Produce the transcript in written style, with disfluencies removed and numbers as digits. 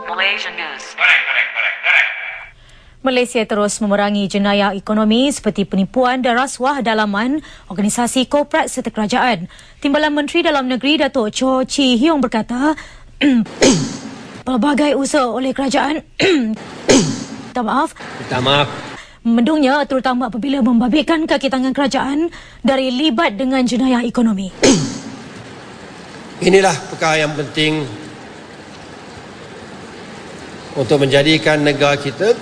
Malaysian News. Malaysia terus memerangi jenayah ekonomi seperti penipuan dan rasuah dalaman organisasi korporat serta kerajaan. Timbalan Menteri Dalam Negeri Datuk Cho Chee Heong berkata, pelbagai usaha oleh kerajaan minta maaf membendungnya terutama apabila membabitkan kaki tangan kerajaan dari libat dengan jenayah ekonomi. Inilah perkara yang penting untuk menjadikan negara kita